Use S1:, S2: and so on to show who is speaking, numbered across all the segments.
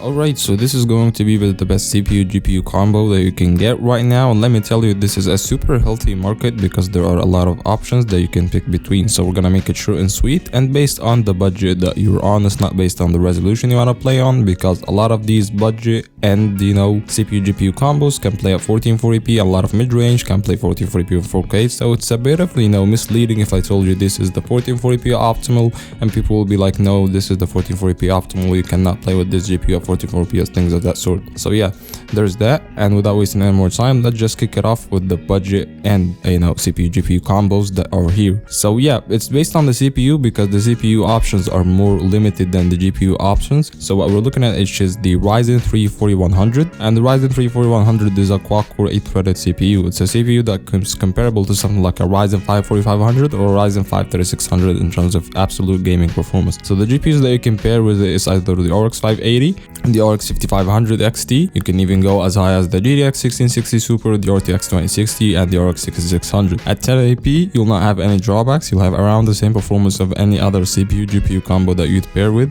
S1: Alright, so this is going to be the best CPU GPU combo that you can get right now, and let me tell you, this is a super healthy market because there are a lot of options that you can pick between. So we're gonna make it short and sweet and based on the budget that you're on. It's not based on the resolution you want to play on, because a lot of these budget and CPU GPU combos can play at 1440p. A lot of mid-range can play 1440p or 4K, so it's a bit of misleading if I told you this is the 1440p optimal and people will be like, no, this is the 1440p optimal, you cannot play with this GPU at 44p, things of that sort. So yeah, there's that. And without wasting any more time, let's just kick it off with the budget and CPU GPU combos that are here. So yeah, it's based on the CPU because the CPU options are more limited than the GPU options. So what we're looking at is the Ryzen 3 4100, and the Ryzen 3 4100 is a quad-core 8-threaded CPU. It's a CPU that comes comparable to something like a Ryzen 5 4500 or a Ryzen 5 3600 in terms of absolute gaming performance. So the GPUs that you compare with it is either the RX 580, the RX 5500 XT. You can even go as high as the GTX 1660 Super, the RTX 2060, and the RX 6600. At 1080p, you'll not have any drawbacks. You'll have around the same performance of any other CPU GPU combo that you'd pair with,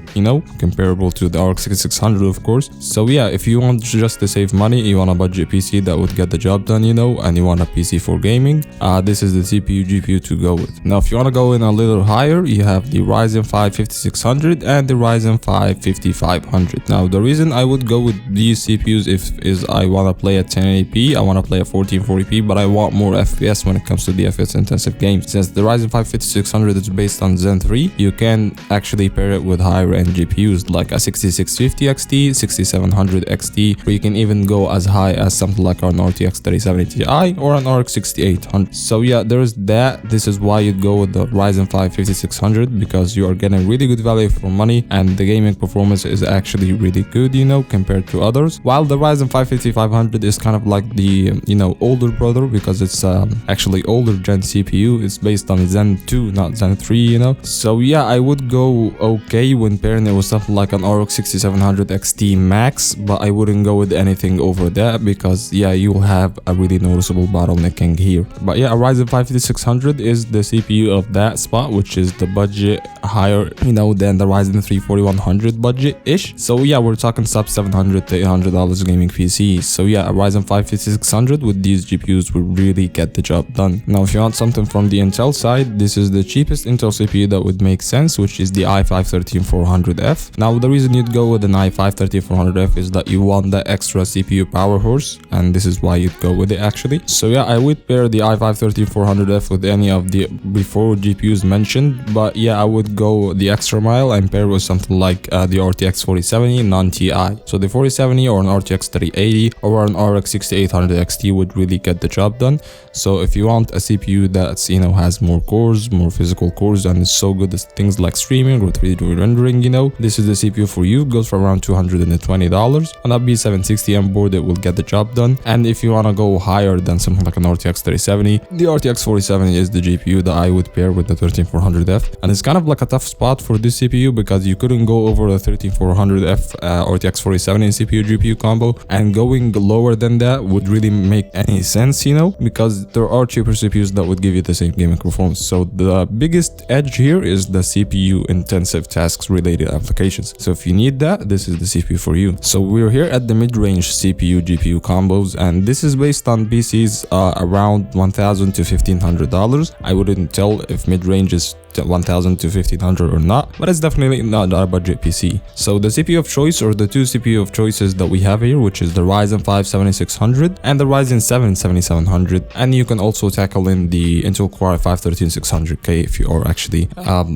S1: comparable to the RX 6600, of course. So yeah, if you want just to save money, you want a budget PC that would get the job done, and you want a PC for gaming, this is the CPU GPU to go with. Now, if you want to go in a little higher, you have the Ryzen 5 5600 and the Ryzen 5 5500. Now, the reason I would go with these CPUs is I want to play at 1080p, I want to play at 1440p, but I want more FPS when it comes to the FPS intensive games. Since the Ryzen 5 5600 is based on Zen 3, you can actually pair it with higher end GPUs like a 6650 XT, 6700 XT, or you can even go as high as something like an RTX 3070 Ti or an RX 6800. So yeah, there's that. This is why you'd go with the Ryzen 5 5600, because you are getting really good value for money and the gaming performance is actually really good, compared to others. While the Ryzen 5 5500 is kind of like the, older brother, because it's actually older gen CPU. It's based on Zen 2, not Zen 3, So yeah, I would go okay when pairing it with something like an RX 6700 XT Max, but I wouldn't go with anything over that because yeah, you'll have a really noticeable bottlenecking here. But yeah, a Ryzen 5 5600 is the CPU of that spot, which is the budget higher, than the Ryzen 3 4100 budget-ish. So yeah, we're talking sub $700 to $800 gaming PC. So yeah, a Ryzen 5 5600 with these GPUs will really get the job done. Now, if you want something from the Intel side, this is the cheapest Intel CPU that would make sense, which is the i5-13400F. Now, the reason you'd go with an i5-13400F is that you want that extra CPU power horse, and this is why you'd go with it actually. So yeah, I would pair the i5-13400F with any of the before GPUs mentioned, but yeah, I would go the extra mile and pair with something like the RTX 4070 non-TI. So the 4070 or an RTX 3080 or an RX 6800 XT would really get the job done. So if you want a CPU that's has more cores, more physical cores, and is so good at things like streaming or 3D rendering, this is the CPU for you. It goes for around $220. On a B760M board, it will get the job done. And if you want to go higher than something like an RTX 3070, the RTX 4070 is the GPU that I would pair with the 13400F. And it's kind of like a tough spot for this CPU because you couldn't go over the 13400F RTX 4070 CPU GPU combo, and going lower than that would really make any sense, because there are cheaper CPUs that would give you the same gaming performance. So the biggest edge here is the CPU intensive tasks related applications. So if you need that, this is the CPU for you. So we're here at the mid-range CPU GPU combos, and this is based on PCs around $1,000 to $1,500. I wouldn't tell if mid-range is $1,000 to $1,500 or not, but it's definitely not a budget PC. So the CPU of choice, or the two CPU of choices that we have here, which is the Ryzen 5 7600 and the Ryzen 7 7700, and you can also tackle in the Intel Core i5-13600K if you are actually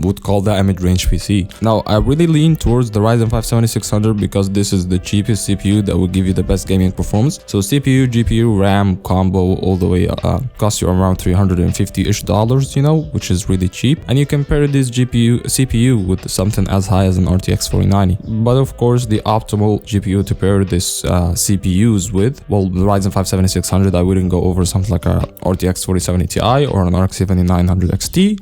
S1: would call that a mid-range PC. Now, I really lean towards the Ryzen 5 7600 because this is the cheapest CPU that will give you the best gaming performance. So CPU, GPU, RAM combo all the way costs you around $350-ish, which is really cheap, and you compare this CPU with something as high as an RTX 4090. But of course, the optimal GPU to pair this CPUs with, well, the Ryzen 5 7600, I wouldn't go over something like a RTX 4070 Ti or an RX 7900 XT.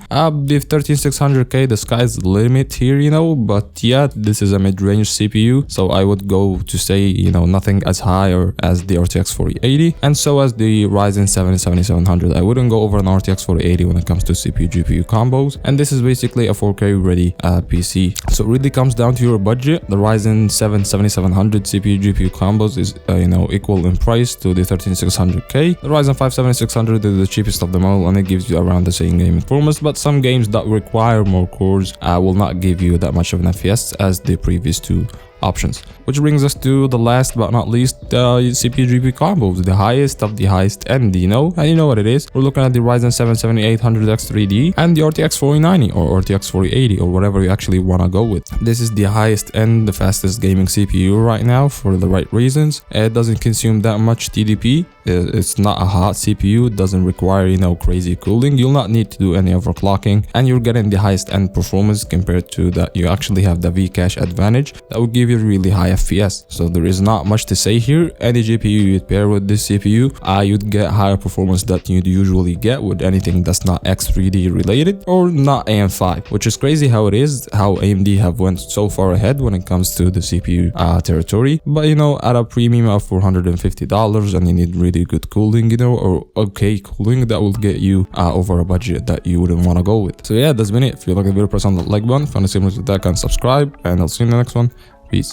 S1: The 13600K, the sky's the limit here, but yeah, this is a mid-range CPU, so I would go to say, nothing as high or as the RTX 4080, and so as the Ryzen 7 7700. I wouldn't go over an RTX 4080 when it comes to CPU GPU combos. And and this is basically a 4K ready PC. So it really comes down to your budget. The Ryzen 7 7700 CPU GPU combos is equal in price to the 13600K. The Ryzen 5 7600 is the cheapest of them all, and it gives you around the same game performance, but some games that require more cores will not give you that much of an FPS as the previous two options. Which brings us to the last but not least CPU GPU combos, the highest of the highest end, and you know what it is. We're looking at the Ryzen 7 7800X 3D and the RTX 4090 or RTX 4080 or whatever you actually want to go with. This is the highest end, the fastest gaming CPU right now for the right reasons. It doesn't consume that much TDP. It's not a hot CPU. It doesn't require crazy cooling. You'll not need to do any overclocking, and you're getting the highest end performance compared to that. You actually have the Vcache advantage that will give you really high FPS. So there is not much to say here. Any GPU you'd pair with this CPU, you'd get higher performance that you'd usually get with anything that's not X3D related or not AM5, which is crazy how it is, how AMD have went so far ahead when it comes to the CPU territory. But at a premium of $450, and you need really good cooling, or okay cooling, that will get you over a budget that you wouldn't want to go with. So yeah, that's been it. If you like the video, press on the like button. If you want to see more of that, can subscribe, and I'll see you in the next one. Peace.